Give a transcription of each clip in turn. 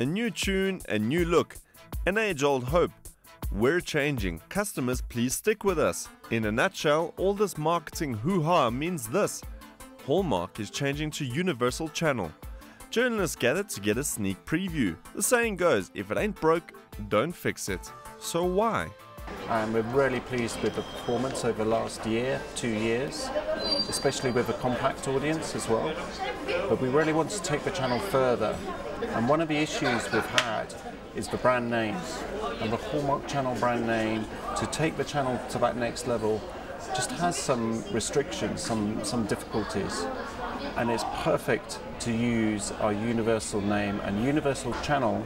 A new tune, a new look, an age-old hope. We're changing. Customers, please stick with us. In a nutshell, all this marketing hoo-ha means this. Hallmark is changing to Universal Channel. Journalists gathered to get a sneak preview. The saying goes, if it ain't broke, don't fix it. So why? We're really pleased with the performance over the last year, 2 years, especially with a compact audience as well. But we really want to take the channel further. And one of the issues we've had is the brand names. And the Hallmark Channel brand name, to take the channel to that next level, just has some restrictions, some difficulties. And it's perfect to use our Universal name, and Universal Channel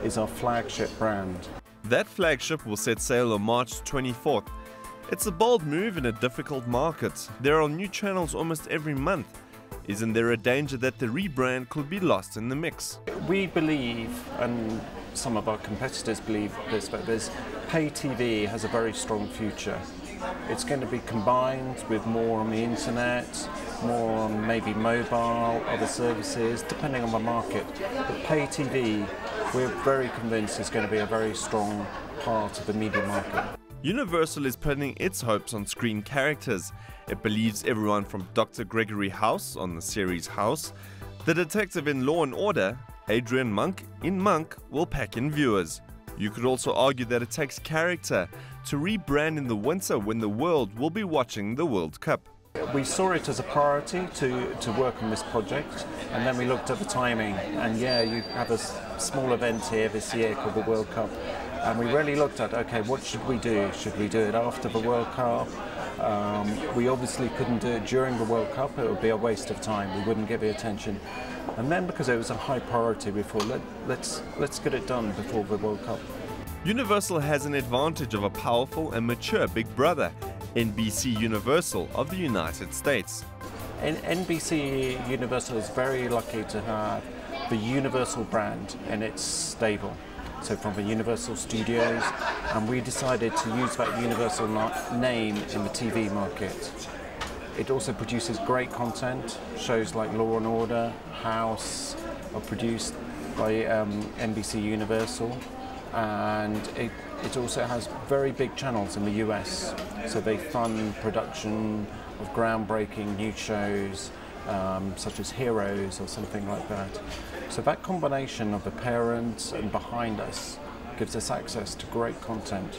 is our flagship brand. That flagship will set sail on March 24th. It's a bold move in a difficult market. There are new channels almost every month. Isn't there a danger that the rebrand could be lost in the mix? We believe, and some of our competitors believe this, but pay TV has a very strong future. It's going to be combined with more on the internet, more on maybe mobile, other services, depending on the market. But pay TV, we're very convinced is going to be a very strong part of the media market. Universal is putting its hopes on screen characters. It believes everyone from Dr. Gregory House on the series House, the detective in Law & Order, Adrian Monk in Monk, will pack in viewers. You could also argue that it takes character to rebrand in the winter when the world will be watching the World Cup. We saw it as a priority to work on this project, and then we looked at the timing, and yeah, you have a small event here this year called the World Cup, and we really looked at, okay, what should we do? Should we do it after the World Cup? We obviously couldn't do it during the World Cup, it would be a waste of time, we wouldn't get the attention. And then because it was a high priority, we thought, let's get it done before the World Cup. Universal has an advantage of a powerful and mature big brother, NBC Universal of the United States. NBC Universal is very lucky to have the Universal brand in its stable. So from the Universal Studios, and we decided to use that Universal name in the TV market. It also produces great content. Shows like Law & Order, House are produced by NBC Universal, and it also has very big channels in the US. So they fund production of groundbreaking new shows, such as Heroes or something like that. So that combination of the parents and behind us gives us access to great content.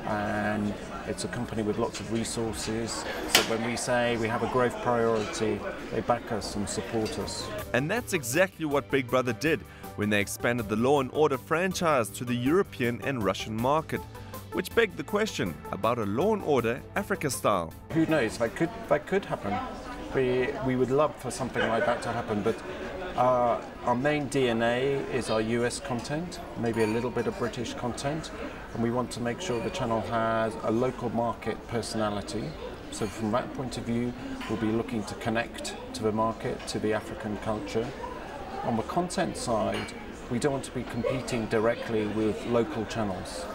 And it's a company with lots of resources, so when we say we have a growth priority, they back us and support us. And that's exactly what Big Brother did when they expanded the Law & Order franchise to the European and Russian market, which begged the question about a Law & Order Africa style. Who knows, that could happen. We would love for something like that to happen, but our main DNA is our US content, maybe a little bit of British content, and we want to make sure the channel has a local market personality. So from that point of view, we'll be looking to connect to the market, to the African culture. On the content side, we don't want to be competing directly with local channels.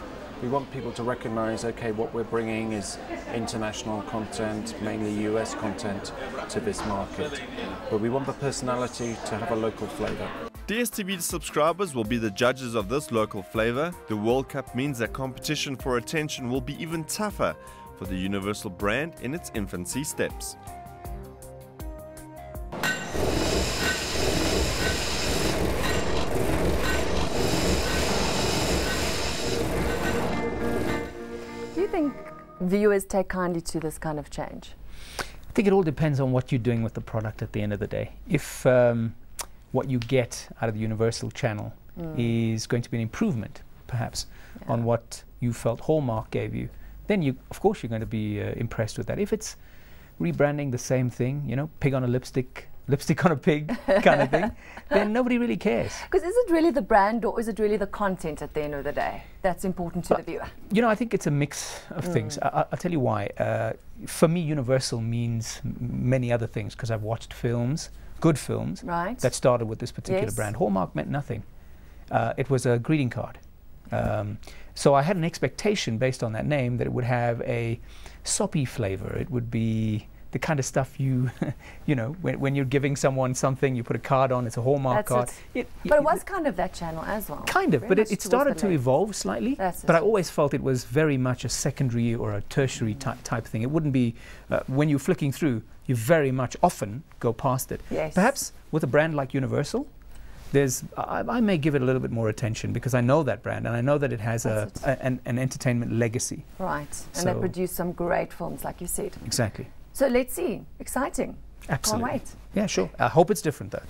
We want people to recognize, okay, what we're bringing is international content, mainly US content, to this market. But we want the personality to have a local flavor. DSTV subscribers will be the judges of this local flavor. The World Cup means that competition for attention will be even tougher for the Universal brand in its infancy steps. Do you think viewers take kindly to this kind of change? I think it all depends on what you're doing with the product at the end of the day. If what you get out of the Universal Channel is going to be an improvement, perhaps, on what you felt Hallmark gave you, then of course you're going to be impressed with that. If it's rebranding the same thing, you know, pig on a lipstick on a pig kind of thing, then nobody really cares. Because is it really the brand or is it really the content at the end of the day that's important to the viewer? You know, I think it's a mix of things. I'll tell you why. For me, Universal means many other things, because I've watched films, good films, that started with this particular brand. Hallmark meant nothing. It was a greeting card. So I had an expectation based on that name that it would have a soppy flavor. It would be the kind of stuff you, you know, when you're giving someone something, you put a card on, it's a Hallmark card. But it was kind of that channel as well. Kind of, but it started to evolve slightly. But I always felt it was very much a secondary or a tertiary type thing. It wouldn't be, when you're flicking through, you very much often go past it. Yes. Perhaps with a brand like Universal, I may give it a little bit more attention because I know that brand and I know that it has an entertainment legacy. Right, and they produce some great films, like you said. Exactly. So let's see. Exciting. Absolutely. Can't wait. Yeah, sure. I hope it's different though.